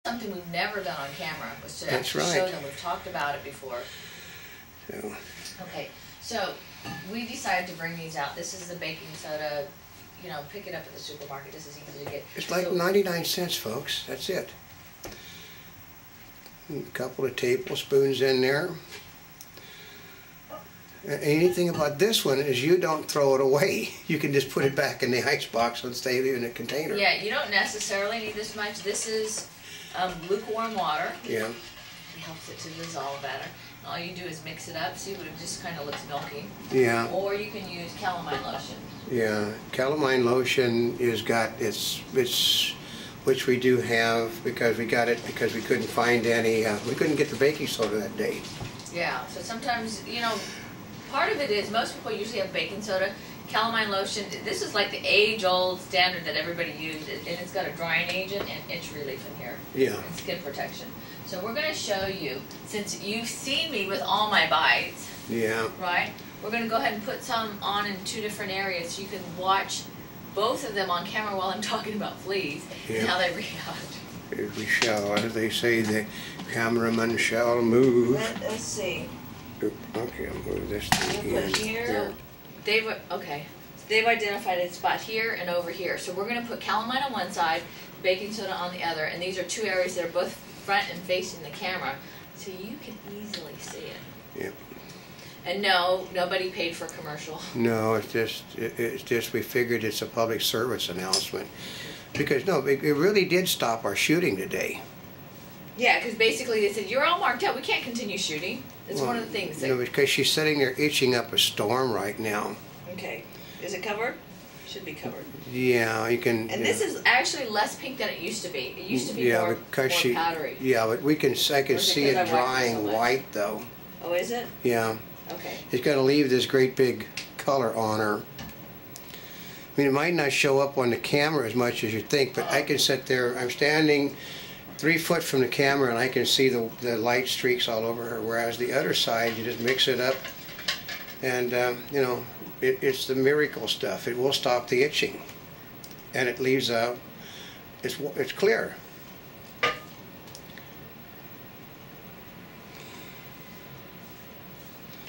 Something we've never done on camera was to That's actually right. show them. We've talked about it before. So, Okay, so we decided to bring these out. This is the baking soda. You know, pick it up at the supermarket. This is easy to get. it's like 99 cents, folks. That's it. A couple of tablespoons in there. Anything about this one is you don't throw it away. You can just put it back in the icebox and stay in a container. Yeah, you don't necessarily need this much. This is lukewarm water. Yeah. It helps it to dissolve better. And all you do is mix it up. See what it just kind of looks milky. Yeah. Or you can use calamine lotion. Yeah. Calamine lotion is got its which we do have because we got it because we couldn't find any. We couldn't get the baking soda that day. Yeah. So sometimes part of it is most people usually have baking soda. Calamine lotion, this is like the age-old standard that everybody used, and it's got a drying agent and itch relief in here. Yeah. And skin protection. So we're going to show you, since you've seen me with all my bites, Yeah. right? We're going to go ahead and put some on in 2 different areas so you can watch both of them on camera while I'm talking about fleas and how they react. As we shall, as they say, the cameraman shall move. Let's see. Okay, I'll move this to the end. Here. They've identified a spot here and over here. So we're going to put calamine on one side, baking soda on the other, and these are 2 areas that are both front and facing the camera, so you can easily see it. Yep. And no, nobody paid for a commercial. No, it's just we figured it's a public service announcement because no, it really did stop our shooting today. Yeah, because basically they said you're all marked out. We can't continue shooting. It's one of the things. That, because she's sitting there itching up a storm right now. Okay, is it covered? Should be covered. Yeah, you can. And this is actually less pink than it used to be. It used to be more powdery. Yeah, but I can see it drying white though. Oh, is it? Yeah. Okay. It's going to leave this great big color on her. I mean, it might not show up on the camera as much as you think, but I can sit there. I'm standing 3 foot from the camera and I can see the light streaks all over her, whereas the other side you just mix it up and it's the miracle stuff. It will stop the itching and it leaves it's clear.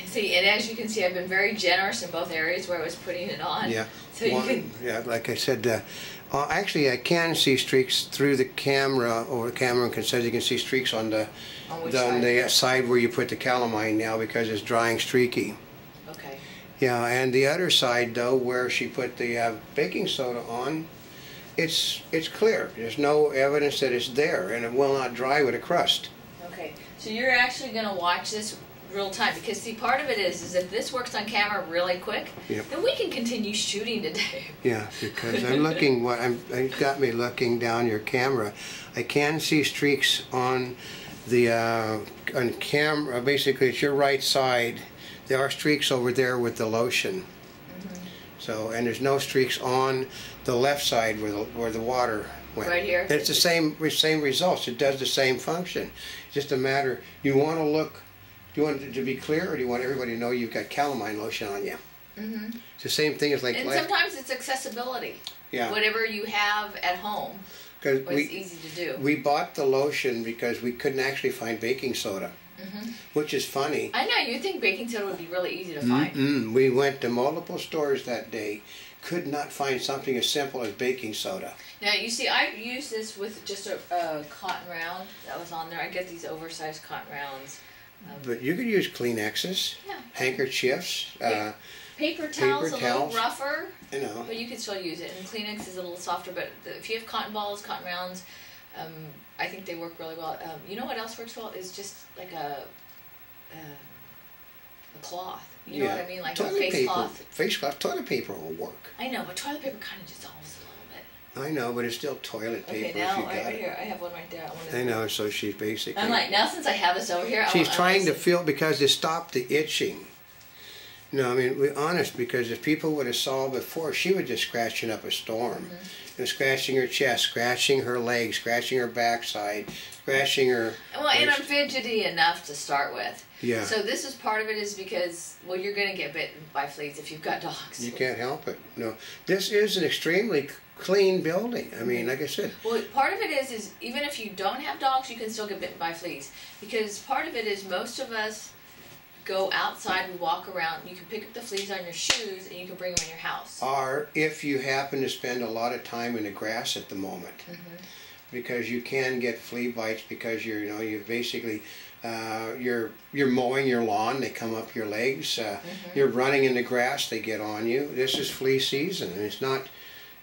See, and as you can see, I've been very generous in both areas where I was putting it on. Yeah. So you can. Yeah, like I said, actually I can see streaks through the camera, over the camera, because you can see streaks on the side where you put the calamine now because it's drying streaky. Okay. Yeah, and the other side though, where she put the baking soda on, it's clear. There's no evidence that it's there, and it will not dry with a crust. Okay, so you're actually going to watch this real time because see, part of it is if this works on camera really quick, then we can continue shooting today. Yeah, because I'm looking. It got me looking down your camera. I can see streaks on the on camera. Basically, it's your right side. There are streaks over there with the lotion. So, and there's no streaks on the left side where the water went. Right here. And it's the same results. It does the same function. It's just a matter. You want to look. Do you want it to be clear, or do you want everybody to know you've got calamine lotion on you? It's the same thing as like. And sometimes it's accessibility. Yeah. Whatever you have at home. Because it's easy to do. We bought the lotion because we couldn't actually find baking soda. Which is funny. I know, you think baking soda would be really easy to find. We went to multiple stores that day, could not find something as simple as baking soda. Now, you see, I used this with just a cotton round that was on there. I get these oversized cotton rounds. But you could use Kleenexes, handkerchiefs, paper towels, a little rougher, you know. But you can still use it. And Kleenex is a little softer, but if you have cotton balls, cotton rounds, I think they work really well. You know what else works well is just like a cloth. You know what I mean? Like a face cloth. Face cloth, toilet paper will work. I know, but toilet paper kind of dissolves a little bit. I know, but it's still toilet paper. Okay, now right here, I have one right there. I know, so she's basically. I'm like, now since I have this over here, she's trying to feel because it stopped the itching. No, I mean, we're honest, because if people would have saw before, she was just scratching up a storm. And scratching her chest, scratching her legs, scratching her backside, scratching her... Well, and I'm fidgety enough to start with. Yeah. So this is part of it is because, well, you're going to get bitten by fleas if you've got dogs. You can't help it. No. This is an extremely clean building. I mean, like I said. Well, part of it is even if you don't have dogs, you can still get bitten by fleas. Because part of it is most of us go outside, we walk around, you can pick up the fleas on your shoes and you can bring them in your house. Or if you happen to spend a lot of time in the grass at the moment. Because you can get flea bites because you're basically you're mowing your lawn, they come up your legs. You're running in the grass, they get on you. This is flea season, and it's not,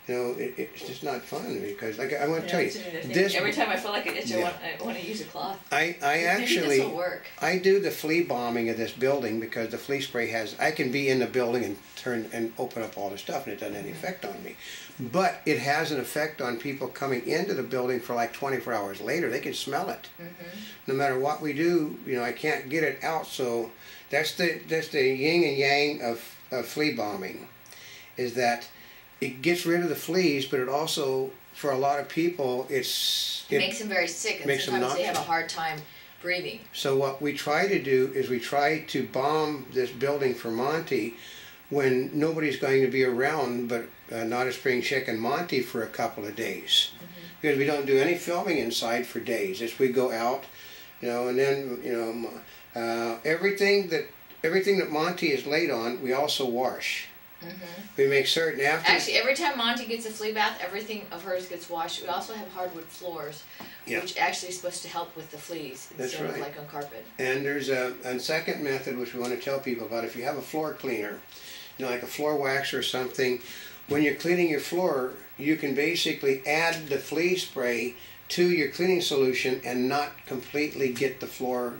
it's just not fun because, like I want to tell you, this every time I feel like an itch, I want to use a cloth. I actually this will work. I do the flea bombing of this building because the flea spray has. I can be in the building and turn and open up all the stuff, and it doesn't have any effect on me. But it has an effect on people coming into the building for like 24 hours later. They can smell it. No matter what we do, I can't get it out. So that's the yin and yang of flea bombing, is that it gets rid of the fleas, but it also, for a lot of people, it makes them very sick, and sometimes they have a hard time breathing. So what we try to do is we try to bomb this building for Monty when nobody's going to be around, but Not a Spring Chicken Monty for a couple of days. Because we don't do any filming inside for days. As we go out, and then, everything that Monty is laid on, we also wash. We make certain after. Actually, every time Monty gets a flea bath, everything of hers gets washed. We also have hardwood floors, which actually is supposed to help with the fleas instead of like on carpet. And there's a second method which we want to tell people about. If you have a floor cleaner, like a floor wax or something, when you're cleaning your floor, you can basically add the flea spray to your cleaning solution and not completely get the floor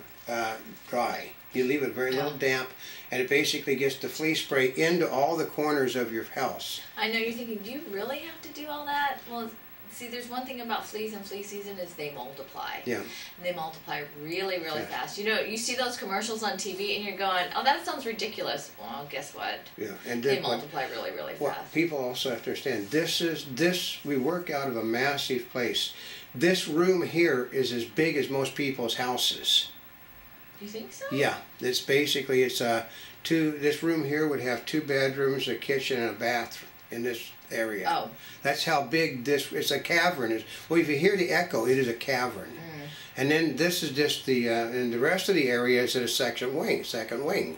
dry. You leave it very little damp, and it basically gets the flea spray into all the corners of your house. I know you're thinking, do you really have to do all that? Well, see, there's one thing about fleas in flea season is they multiply. Yeah. And they multiply really, really fast. You see those commercials on TV and you're going, oh, that sounds ridiculous. Well, guess what? Yeah. And they multiply really, really fast. People also have to understand, we work out of a massive place. This room here is as big as most people's houses. You think so? Yeah, this room here would have 2 bedrooms, a kitchen, and a bath in this area. Oh. That's how big it's a cavern. Well, if you hear the echo, it is a cavern. And then this is just and the rest of the area is in a second wing.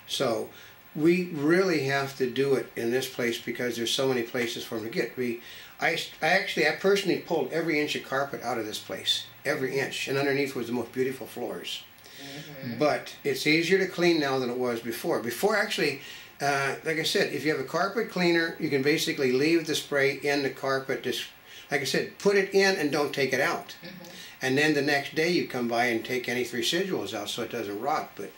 So we really have to do it in this place because there's so many places for them to get. I personally pulled every inch of carpet out of this place, every inch, and underneath was the most beautiful floors. But it's easier to clean now than it was before. Actually, like I said, if you have a carpet cleaner, you can basically leave the spray in the carpet. Just like I said, put it in and don't take it out. And then the next day you come by and take any residuals out so it doesn't rot. But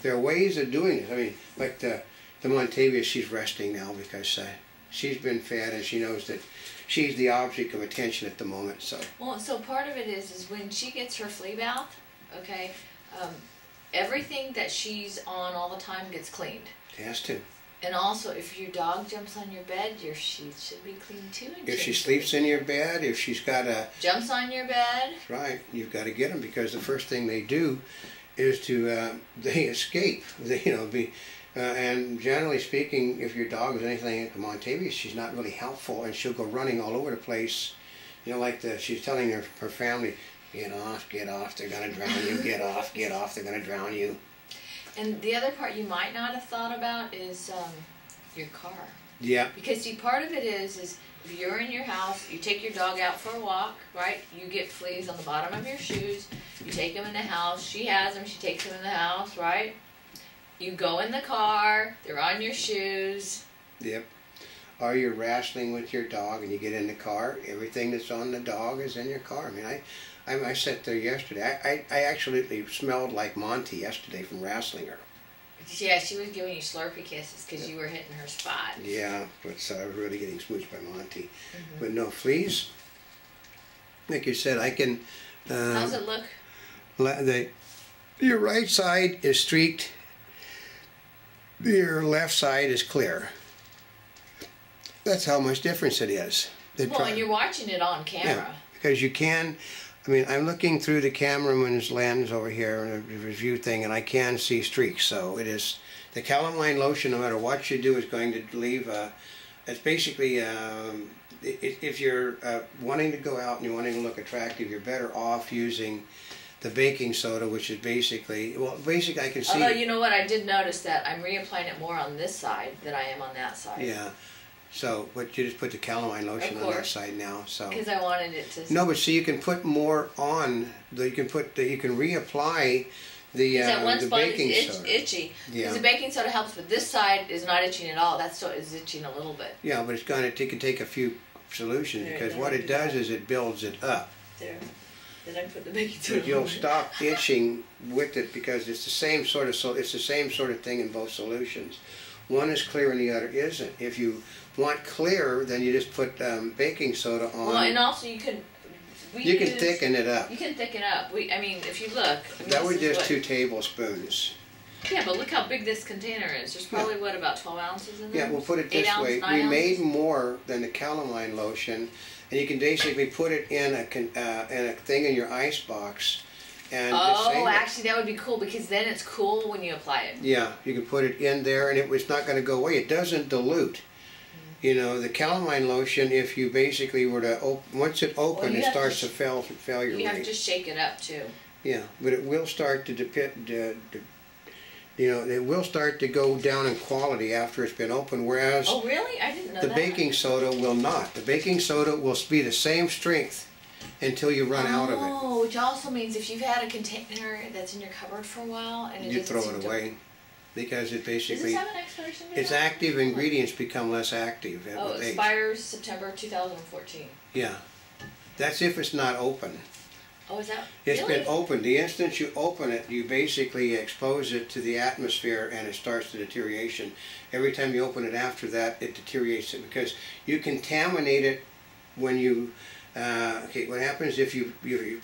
there are ways of doing it. I mean, like the Montavia, she's resting now because she's been fed and she knows that she's the object of attention at the moment. So part of it is when she gets her flea bath, okay. Everything that she's on all the time gets cleaned. It has to. And also, if your dog jumps on your bed, your sheets should be clean too. If she sleeps in your bed, if she's got jumps on your bed. That's right. You've got to get them because the first thing they do is they escape. And generally speaking, if your dog is anything like Montavia, she's not really helpful, and she'll go running all over the place. She's telling her family, get off, they're going to drown you, get off, they're going to drown you. And the other part you might not have thought about is your car. Yeah. Because see, part of it is if you're in your house, you take your dog out for a walk, right? You get fleas on the bottom of your shoes, you take them in the house, she has them, she takes them in the house, right? You go in the car, they're on your shoes. Yep. Or you're wrestling with your dog and you get in the car, everything that's on the dog is in your car. I mean, I sat there yesterday. I actually smelled like Monty yesterday from wrestling her. Yeah, she was giving you slurpy kisses because you were hitting her spot. Yeah, but I was really getting smooched by Monty. But no, fleas, like you said, I can... How's it look? Your right side is streaked. Your left side is clear. That's how much difference it is. And you're watching it on camera. Yeah, because you can... I mean, I'm looking through the cameraman's lens over here in the review thing, and I can see streaks. So it is the calamine lotion. No matter what you do, is going to leave. It's basically if you're wanting to go out and you're wanting to look attractive, you're better off using the baking soda, which is basically, well, basically I can see. Although, you know what, I did notice that I'm reapplying it more on this side than I am on that side. Yeah. So, but you just put the calamine lotion on that side now. So. Because I wanted it to. No, but see, you can put more on. You can reapply the that one spot baking is soda. itchy. Yeah. Because the baking soda helps, but this side is not itching at all. That still is itching a little bit. Yeah, but it can take a few solutions because what it does is it builds it up. There. Then I put the baking soda. But you'll stop itching with it because it's the same sort of it's the same sort of thing in both solutions. One is clear and the other isn't. If you want clear, then you just put baking soda on. Well, and also you can. You can thicken it up. You can thicken up. I mean, if you look. That was just 2 tablespoons. Yeah, but look how big this container is. There's probably, what, about 12 ounces in there? Yeah, we'll put it this way. We made more than the calamine lotion, and you can basically put it in a thing in your ice box. And actually, that would be cool because then it's cool when you apply it. Yeah, you can put it in there, and it's not going to go away. It doesn't dilute. You know, the calamine lotion, if you basically were to once it opens, it starts to failure rate. You have to just shake it up too. Yeah, but it will start to it will start to go down in quality after it's been opened, whereas oh really? I didn't know that. The baking soda will not. The baking soda will be the same strength until you run out of it. Oh, which also means if you've had a container that's in your cupboard for a while and you throw it away because it basically. Does this have an expiration date? Its active ingredients become less active. Oh, it expires September 2014. Yeah, that's if it's not open. Oh, is that? It's really? been opened. The instant you open it, you basically expose it to the atmosphere and it starts the deterioration. Every time you open it after that, it deteriorates it because you contaminate it when you, okay, what happens if you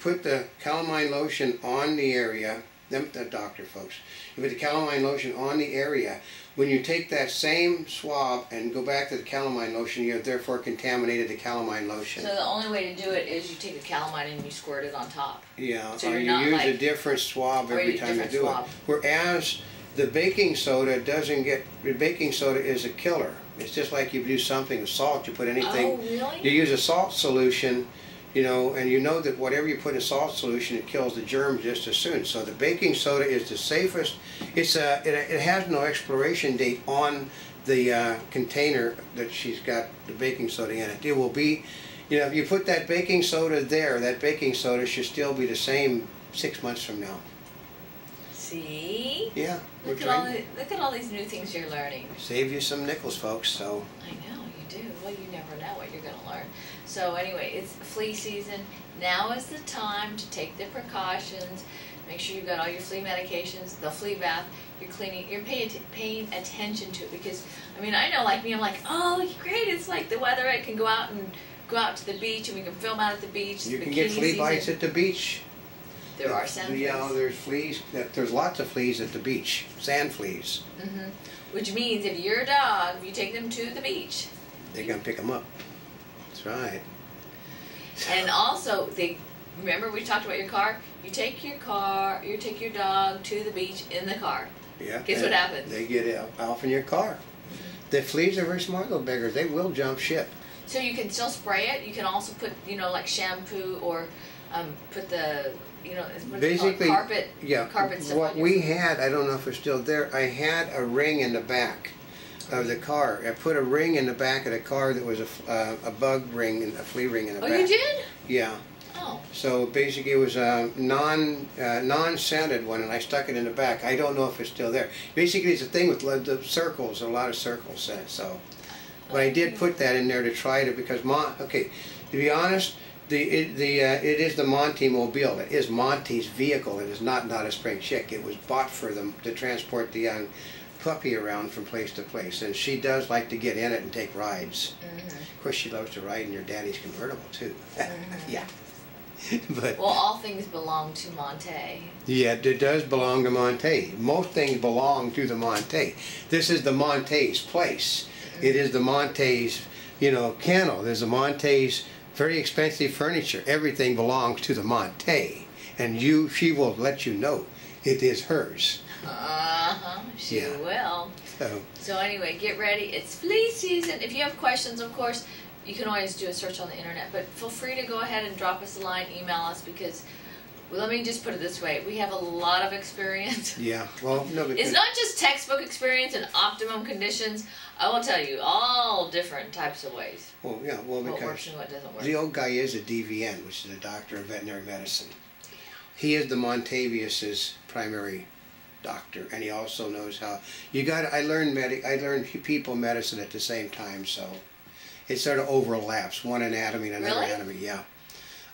put the calamine lotion on the area, the doctor folks, you put the calamine lotion on the area, when you take that same swab and go back to the calamine lotion, you have therefore contaminated the calamine lotion. So the only way to do it is you take the calamine and you squirt it on top. Yeah, so or you use a different swab every time you do it. Whereas the baking soda doesn't get, the baking soda is a killer. It's just like you do something with salt, you put anything. Oh, really? You use a salt solution, you know, and you know that whatever you put in salt solution, it kills the germs just as soon. So the baking soda is the safest. It's it has no expiration date on the container that she's got the baking soda in it. It will be, you know, if you put that baking soda there, that baking soda should still be the same 6 months from now. See? Yeah. Look at all these new things you're learning. Save you some nickels, folks. So. I know you do. Well, you never know what you're going to learn. So anyway, it's flea season. Now is the time to take the precautions. Make sure you've got all your flea medications, the flea bath. You're cleaning. You're paying attention to it because I mean I know like me. I'm like, oh great! It's like the weather. I can go out to the beach and we can film out at the beach. You can get flea bites at the beach. There are sand fleas. Yeah, there's fleas. There's lots of fleas at the beach. Sand fleas. Mm-hmm. Which means if you're a dog, if you take them to the beach, they're gonna pick them up. That's right. And also, remember we talked about your car? You take your dog to the beach in the car. Yeah. Guess what happens? They get off in your car. The fleas are very smart little beggars. They will jump ship. So you can still spray it. You can also put, like shampoo or put the, basically carpet. Yeah. Carpet stuff. What we had, I don't know if it's still there. I had a ring in the back of the car. I put a ring in the back of the car that was a bug ring and a flea ring in the back. Oh, you did? Yeah. Oh. So basically it was a non-scented one and I stuck it in the back. I don't know if it's still there. Basically it's a thing with the circles, a lot of circles in it, so. But I did put that in there to try it because, to be honest, it is the Monty Mobile. It is Monty's vehicle. It is not a spring chick. It was bought for them to transport the young puppy around from place to place, and she does like to get in it and take rides. Mm-hmm. Of course, she loves to ride in your daddy's convertible too. Mm-hmm. Yeah. But well, all things belong to Monty. Yeah, it does belong to Monty. Most things belong to the Monty. This is the Monty's place. Mm-hmm. It is the Monty's, kennel. There's the Monty's very expensive furniture. Everything belongs to the Monty, and she will let you know it is hers. She will. So anyway, get ready. It's flea season. If you have questions, of course, you can always do a search on the internet. But feel free to go ahead and drop us a line, email us, because well, let me just put it this way: we have a lot of experience. Yeah, well, no, because It's not just textbook experience and optimum conditions. I will tell you all different types of ways. well, yeah, well, What because works and what doesn't work. the old guy is a DVN, which is a doctor of veterinary medicine. He is the Montavious' primary doctor, and he also knows how. You got. I learned people medicine at the same time, so it sort of overlaps one anatomy and another Really? anatomy. Yeah.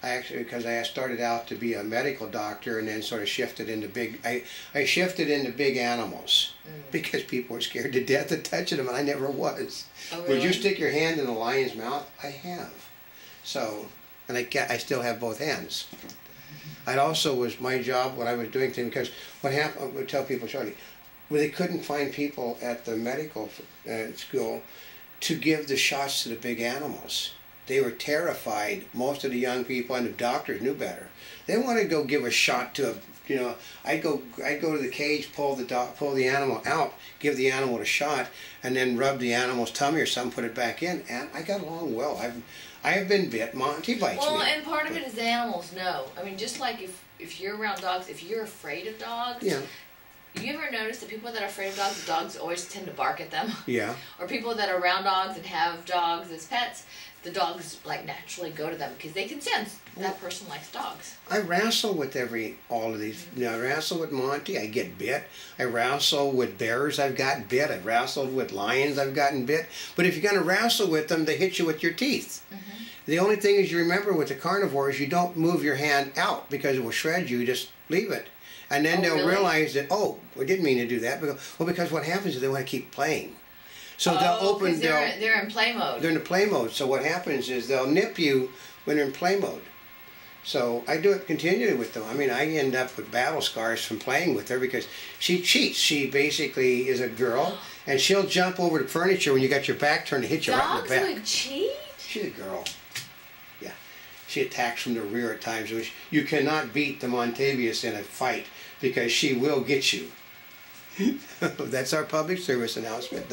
I actually, because I started out to be a medical doctor and then sort of shifted into I shifted into big animals because people were scared to death of touching them, and I never was. Oh, really? Would you stick your hand in a lion's mouth? I have. So, and I still have both hands. It also was my job, what I was doing to them, because what happened, I would tell people shortly, well, they couldn't find people at the medical school to give the shots to the big animals. They were terrified. Most of the young people and the doctors knew better. They wanted to go give a shot to I'd go to the cage, pull the animal out, give the animal a shot, and then rub the animal's tummy or something, put it back in, and I got along well. I have been bit. Monty bites me. Well, and part of it is the animals know. I mean, just like if you're around dogs, if you're afraid of dogs, Yeah. you ever notice that people that are afraid of dogs, the dogs always tend to bark at them? Yeah. Or people that are around dogs and have dogs as pets, the dogs like naturally go to them because they can sense that person likes dogs. I wrestle with all of these. I wrestle with Monty, I get bit. I wrestle with bears, I've gotten bit. I've wrestled with lions, I've gotten bit. But if you're going to wrestle with them, they hit you with your teeth. The only thing is, you remember with the carnivores, you don't move your hand out because it will shred you. You just leave it. And then they'll really? realize that, oh, we didn't mean to do that. Because what happens is they want to keep playing. So they'll open. They're in play mode. They're in the play mode. So what happens is they'll nip you when they're in play mode. So I do it continually with them. I mean, I end up with battle scars from playing with her because she cheats. She basically is a girl, and she'll jump over the furniture when you got your back turned and hit you right in the back. Dogs would cheat? She's a girl. Yeah. She attacks from the rear at times, which you cannot beat the Montavious in a fight because she will get you. That's our public service announcement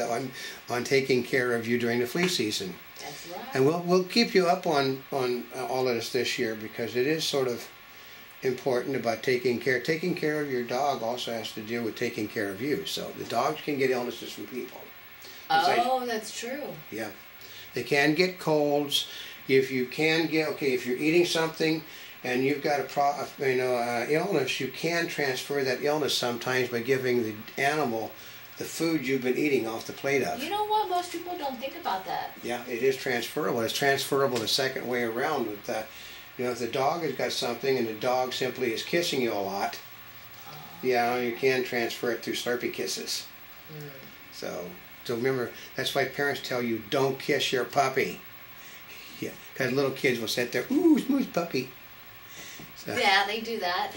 on taking care of you during the flea season. That's right. And we'll keep you up on all of this year because it is sort of important about taking care. Taking care of your dog also has to deal with taking care of you. So the dogs can get illnesses from people. Oh, that's true. Yeah. They can get colds. If you're eating something and you've got illness, you can transfer that illness sometimes by giving the animal the food you've been eating off the plate of. You know what? Most people don't think about that. Yeah, it is transferable. It's transferable the second way around. With if the dog has got something and the dog simply is kissing you a lot, you can transfer it through Slurpee kisses. So remember, that's why parents tell you don't kiss your puppy. Yeah, because little kids will sit there, ooh, smooth puppy. So. Yeah, they do that.